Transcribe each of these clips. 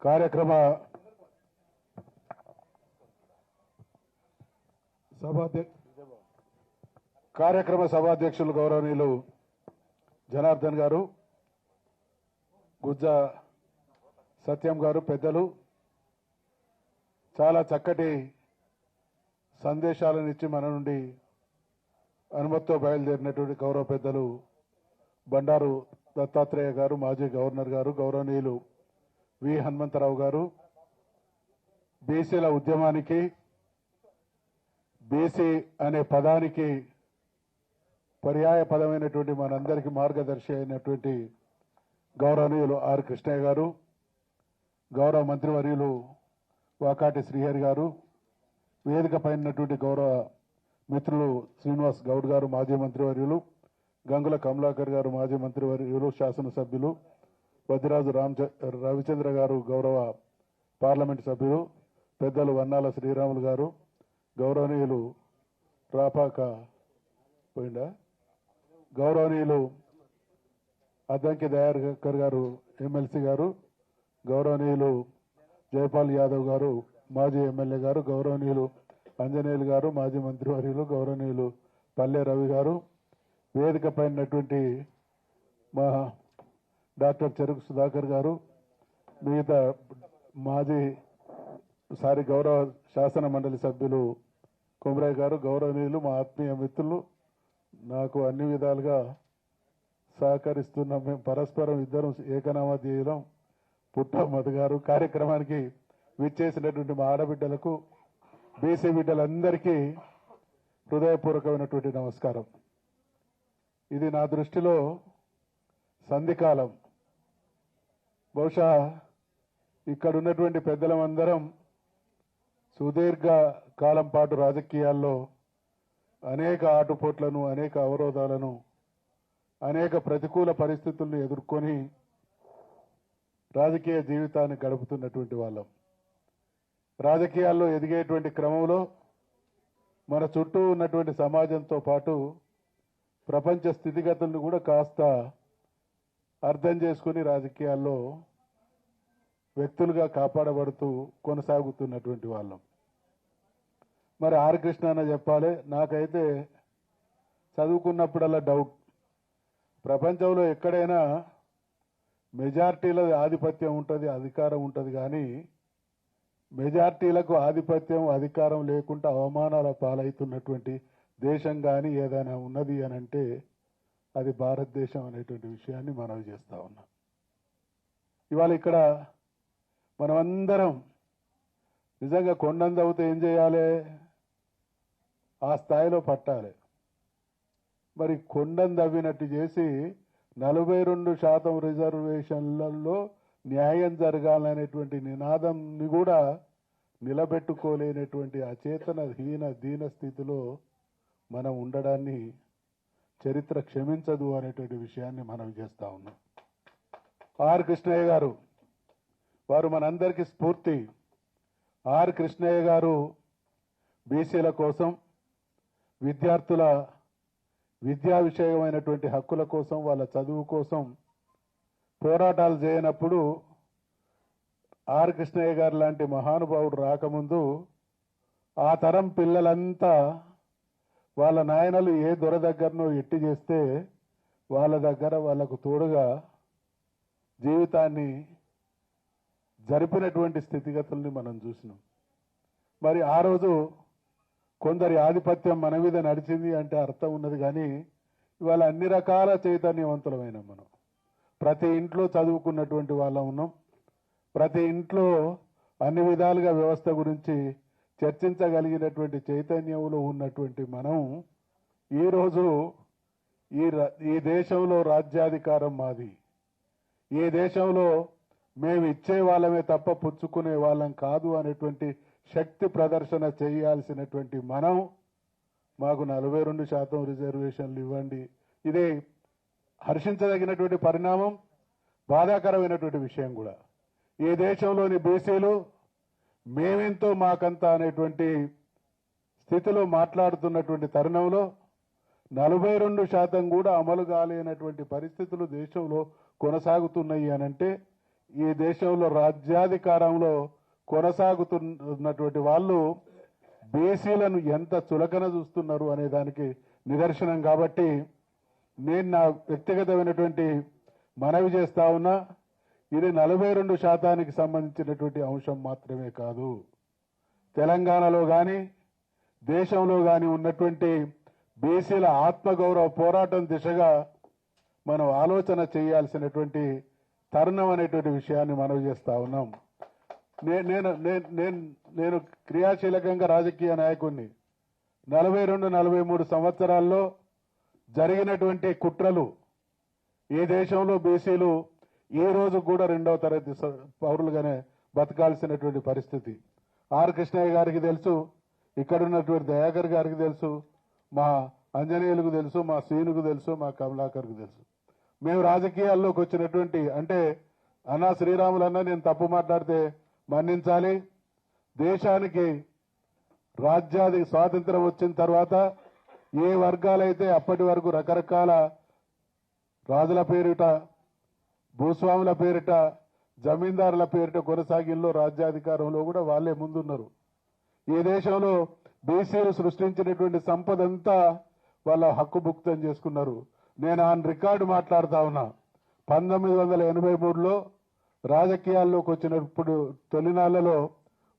కార్యక్రమ సభాధ్యక్షులు గౌరవనీయులు జనార్దన్ గారు, గుజ్జ సత్యం గారు, పెద్దలు చాలా చక్కటి సందేశాలను ఇచ్చి మన నుండి అనుమతితో బయలుదేరినటువంటి గౌరవ పెద్దలు బండారు దత్తాత్రేయ గారు, మాజీ గవర్నర్ గారు, గౌరవనీయులు వి హనుమంతరావు గారు, బీసీల ఉద్యమానికి బీసీ అనే పదానికి పర్యాయ పదమైనటువంటి మనందరికీ మార్గదర్శి అయినటువంటి గౌరవనీయులు ఆర్ కృష్ణయ్య గారు, గౌరవ మంత్రివర్యులు వాకాటి శ్రీహరి గారు, వేదిక పైనటువంటి గౌరవ మిత్రులు శ్రీనివాస్ గౌడ్ గారు, మాజీ మంత్రివర్యులు, గంగుల కమలాకర్ గారు, మాజీ మంత్రివర్యులు, శాసనసభ్యులు, వద్దిరాజు రవిచంద్ర గారు, గౌరవ పార్లమెంటు సభ్యులు, పెద్దలు వన్నాల శ్రీరాములు గారు, గౌరవనీయులు రాపాక పోయిందా గౌరవనీయులు అద్దంకి దయాకర్ గారు, ఎమ్మెల్సీ గారు, గౌరవనీయులు జైపాల్ యాదవ్ గారు, మాజీ ఎమ్మెల్యే గారు, గౌరవనీయులు అంజనేయులు గారు, మాజీ మంత్రివర్యులు, గౌరవనీయులు పల్లె రవి గారు, వేదిక పైనటువంటి మా డాక్టర్ చెరుకు సుధాకర్ గారు, మిగతా గౌరవ శాసన మండలి సభ్యులు కుమరయ్య గారు, గౌరవనీయులు మా ఆత్మీయ మిత్రులు, నాకు అన్ని విధాలుగా సహకరిస్తున్నాం. మేము పరస్పరం ఇద్దరం ఏకనామా ధ్యేయులం. పుట్ట మధు గారు, కార్యక్రమానికి విచ్చేసినటువంటి మా ఆడబిడ్డలకు, బీసీ బిడ్డలందరికీ హృదయపూర్వకమైనటువంటి నమస్కారం. ఇది నా దృష్టిలో సంధికాలం. బహుశా ఇక్కడ ఉన్నటువంటి పెద్దలమందరం సుదీర్ఘ కాలం పాటు రాజకీయాల్లో అనేక ఆటుపోట్లను, అనేక అవరోధాలను, అనేక ప్రతికూల పరిస్థితులను ఎదుర్కొని రాజకీయ జీవితాన్ని గడుపుతున్నటువంటి వాళ్ళం. రాజకీయాల్లో ఎదిగేటువంటి క్రమంలో మన చుట్టూ ఉన్నటువంటి సమాజంతో పాటు ప్రపంచ స్థితిగతులను కూడా కాస్త అర్థం చేసుకుని రాజకీయాల్లో వ్యక్తులుగా కాపాడబడుతూ కొనసాగుతున్నటువంటి వాళ్ళం. మరి ఆర్ కృష్ణ అన్న చెప్పాలి, నాకైతే చదువుకున్నప్పుడల్లా డౌట్, ప్రపంచంలో ఎక్కడైనా మెజార్టీల ఆధిపత్యం ఉంటుంది, అధికారం ఉంటుంది, కానీ మెజార్టీలకు ఆధిపత్యం అధికారం లేకుండా అవమానాల పాలవుతున్నటువంటి దేశం కానీ ఏదైనా ఉన్నది అని అంటే అది భారతదేశం అనేటువంటి విషయాన్ని మనవి చేస్తా ఉన్నాం. ఇవాళ ఇక్కడ మనమందరం నిజంగా కొండందవుతే ఏం చేయాలి? ఆ స్థాయిలో పట్టాలి. మరి కొండను దవ్వినట్టు చేసి 42% రిజర్వేషన్లలో న్యాయం జరగాలనేటువంటి నినాదంని కూడా నిలబెట్టుకోలేనటువంటి అచేతన దీన స్థితిలో మనం ఉండడాన్ని చరిత్ర క్షమించదు అనేటువంటి విషయాన్ని మనం చేస్తా ఉన్నాం. ఆర్ కృష్ణయ్య గారు వారు మనందరికీ స్ఫూర్తి. ఆర్ కృష్ణయ్య గారు బీసీల కోసం, విద్యార్థుల విద్యా విషయమైనటువంటి హక్కుల కోసం, వాళ్ళ చదువు కోసం పోరాటాలు చేయనప్పుడు ఆర్ కృష్ణయ్య గారు లాంటి మహానుభావుడు రాకముందు ఆ తరం పిల్లలంతా వాళ్ళ నాయనలు ఏ దొర దగ్గరనో ఎట్టి చేస్తే వాళ్ళ దగ్గర వాళ్ళకు తోడుగా జీవితాన్ని జరిపినటువంటి స్థితిగతుల్ని మనం చూసినాం. మరి ఆ రోజు కొందరి ఆధిపత్యం మన మీద నడిచింది అంటే అర్థం ఉన్నది, కానీ ఇవాళ అన్ని రకాల చైతన్యవంతులమైన మనం ప్రతి ఇంట్లో చదువుకున్నటువంటి వాళ్ళం ఉన్నాం. ప్రతి ఇంట్లో అన్ని విధాలుగా వ్యవస్థ గురించి చర్చించగలిగినటువంటి చైతన్యంలో ఉన్నటువంటి మనం ఈరోజు ఈ దేశంలో రాజ్యాధికారం మాది, ఈ దేశంలో మేము ఇచ్చే వాళ్ళమే తప్ప పుచ్చుకునే వాళ్ళం కాదు అనేటువంటి శక్తి ప్రదర్శన చేయాల్సినటువంటి మనం మాకు 42% రిజర్వేషన్లు ఇవ్వండి. ఇదే హర్షించదగినటువంటి పరిణామం, బాధాకరమైనటువంటి విషయం కూడా. ఈ దేశంలోని బీసీలు మేమెంతో మాకంతా అనేటువంటి స్థితిలో మాట్లాడుతున్నటువంటి తరుణంలో 42% కూడా అమలు కాలేనటువంటి పరిస్థితులు దేశంలో కొనసాగుతున్నాయి అనంటే ఈ దేశంలో రాజ్యాధికారంలో కొనసాగుతున్నటువంటి వాళ్ళు బీసీలను ఎంత చులకన చూస్తున్నారు అనే దానికి నిదర్శనం. కాబట్టి నేను నా వ్యక్తిగతమైనటువంటి మనవి చేస్తా ఉన్నా, ఇది 42% సంబంధించినటువంటి అంశం మాత్రమే కాదు. తెలంగాణలో కానీ దేశంలో కానీ ఉన్నటువంటి బీసీల ఆత్మగౌరవ పోరాటం దిశగా మనం ఆలోచన చేయాల్సినటువంటి తరుణం అనేటువంటి విషయాన్ని మనవి చేస్తా ఉన్నాం. నేను క్రియాశీలకంగా రాజకీయ నాయకుడిని. 42-43 సంవత్సరాల్లో జరిగినటువంటి కుట్రలు ఈ దేశంలో బీసీలు ఈ రోజు కూడా 2వ తరగతి పౌరులుగానే బతకాల్సినటువంటి పరిస్థితి. ఆర్ కృష్ణయ్య గారికి తెలుసు, ఇక్కడున్నటువంటి దయాకర్ గారికి తెలుసు, మా అంజనేయులకు తెలుసు, మా శ్రీనుకు తెలుసు, మా కమలాకర్కు తెలుసు. మేము రాజకీయాల్లోకి వచ్చినటువంటి అంటే అన్నా శ్రీరాములన్నా నేను తప్పు మాట్లాడితే మన్నించాలి. దేశానికి స్వాతంత్రం వచ్చిన తర్వాత ఏ వర్గాలైతే అప్పటి వరకు రకరకాల రాజుల పేరిట, భూస్వాముల పేరిట, జమీందారుల పేరిట కొనసాగిల్లో రాజ్యాధికారంలో కూడా వాళ్ళే ముందున్నారు. ఈ దేశంలో బీసీలు సృష్టించినటువంటి సంపద అంతా వాళ్ళ హక్కుభుక్తం చేసుకున్నారు. నేను ఆన్ రికార్డు మాట్లాడుతా ఉన్నా. 1983లో రాజకీయాల్లోకి వచ్చినప్పుడు తొలినాళ్లలో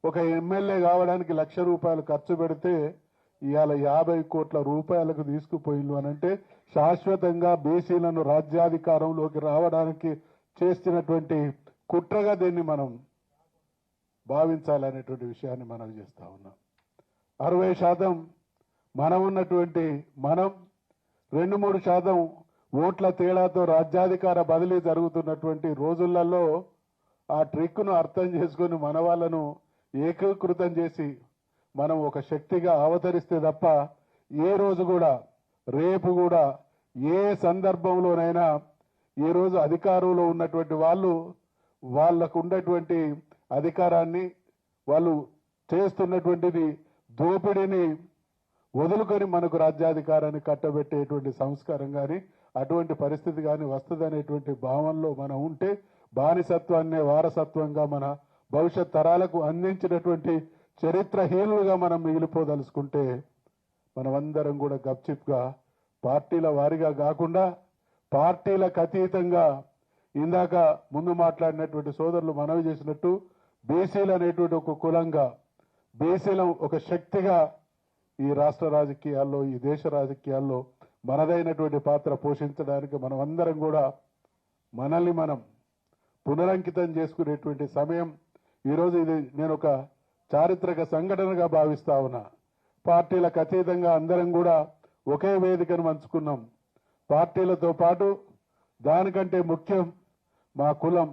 ఒక ఎమ్మెల్యే కావడానికి ₹1,00,000 ఖర్చు పెడితే ఇవాళ 50 కోట్ల రూపాయలకు తీసుకుపోయిండు అనంటే శాశ్వతంగా బీసీలను రాజ్యాధికారంలోకి రావడానికి చేస్తున్నటువంటి కుట్రగా దీన్ని మనం భావించాలనేటువంటి విషయాన్ని మనం చేస్తా ఉన్నాం. 60% మనం ఉన్నటువంటి 2-3% ఓట్ల తేడాతో రాజ్యాధికార బదిలీ జరుగుతున్నటువంటి రోజులలో ఆ ట్రిక్ను అర్థం చేసుకుని మన వాళ్ళను ఏకీకృతం చేసి మనం ఒక శక్తిగా అవతరిస్తే తప్ప ఏ రోజు కూడా, రేపు కూడా, ఏ సందర్భంలోనైనా ఈరోజు అధికారంలో ఉన్నటువంటి వాళ్లకు ఉన్నటువంటి అధికారాన్ని, వాళ్ళు చేస్తున్నటువంటిది దోపిడీని వదులుకొని మనకు రాజ్యాధికారాన్ని కట్టబెట్టేటువంటి సంస్కారం కానీ అటువంటి పరిస్థితి కానీ వస్తుందనేటువంటి భావనలో మనం ఉంటే బానిసత్వాన్నే వారసత్వంగా మన భవిష్యత్ తరాలకు అందించినటువంటి చరిత్రహీనులుగా మనం మిగిలిపోదలుచుకుంటే మనమందరం కూడా గప్చిప్గా పార్టీల వారిగా కాకుండా పార్టీలకు అతీతంగా ఇందాక ముందు మాట్లాడినటువంటి సోదరులు మనవి చేసినట్టు బీసీలు అనేటువంటి ఒక కులంగా, బీసీలం ఒక శక్తిగా ఈ రాష్ట్ర రాజకీయాల్లో, ఈ దేశ రాజకీయాల్లో మనదైనటువంటి పాత్ర పోషించడానికి మనమందరం కూడా మనల్ని మనం పునరంకితం చేసుకునేటువంటి సమయం ఈరోజు. ఇది నేను ఒక చారిత్రక సంఘటనగా భావిస్తా ఉన్నా. పార్టీలకు అతీతంగా అందరం కూడా ఒకే వేదికను పంచుకున్నాం. పార్టీలతో పాటు దానికంటే ముఖ్యం మా కులం,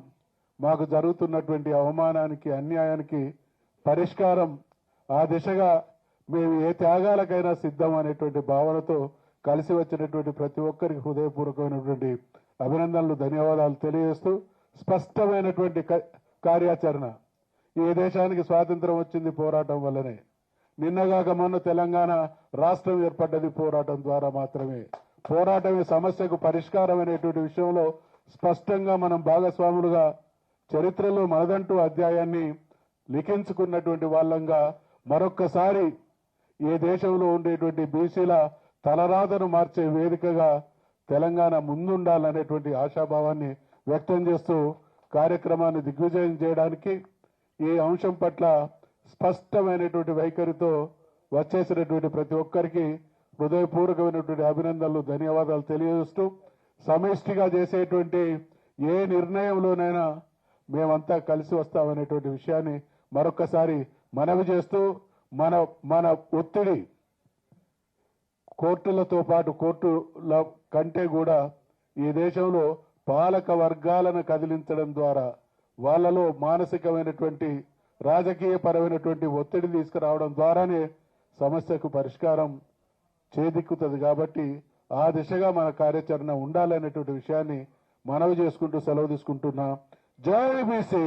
మాకు జరుగుతున్నటువంటి అవమానానికి, అన్యాయానికి పరిష్కారం, ఆ దిశగా మేము ఏ త్యాగాలకైనా సిద్ధం అనేటువంటి భావనతో కలిసి వచ్చినటువంటి ప్రతి ఒక్కరికి హృదయపూర్వకమైనటువంటి అభినందనలు, ధన్యవాదాలు తెలియజేస్తూ స్పష్టమైనటువంటి కార్యాచరణ. ఈ దేశానికి స్వాతంత్రం వచ్చింది పోరాటం వల్లనే. నిన్నగాక మొన్న తెలంగాణ రాష్ట్రం ఏర్పడ్డది పోరాటం ద్వారా మాత్రమే. పోరాటమే సమస్యకు పరిష్కారం అనేటువంటి విషయంలో స్పష్టంగా మనం భాగస్వాములుగా చరిత్రలో మనదంటూ అధ్యాయాన్ని లిఖించుకున్నటువంటి వాళ్ళంగా మరొక్కసారి ఈ దేశంలో ఉండేటువంటి బీసీల తలరాతను మార్చే వేదికగా తెలంగాణ ముందుండాలనేటువంటి ఆశాభావాన్ని వ్యక్తం చేస్తూ కార్యక్రమాన్ని దిగ్విజయం చేయడానికి ఈ అంశం పట్ల స్పష్టమైనటువంటి వైఖరితో వచ్చేసినటువంటి ప్రతి ఒక్కరికి హృదయపూర్వకమైనటువంటి అభినందనలు, ధన్యవాదాలు తెలియజేస్తూ సమిష్టిగా చేసేటువంటి ఏ నిర్ణయంలోనైనా మేమంతా కలిసి వస్తామనేటువంటి విషయాన్ని మరొక్కసారి మనవి చేస్తూ మన ఒత్తిడి కోర్టులతో పాటు, కోర్టుల కంటే కూడా ఈ దేశంలో పాలక వర్గాలను కదిలించడం ద్వారా వాళ్ళలో మానసికమైనటువంటి, రాజకీయపరమైనటువంటి ఒత్తిడి తీసుకురావడం ద్వారానే సమస్యకు పరిష్కారం చేదిక్కుతుంది. కాబట్టి ఆ దిశగా మన కార్యాచరణ ఉండాలనేటువంటి విషయాన్ని మనవి చేసుకుంటూ సెలవు తీసుకుంటున్నా. జై బీసీ.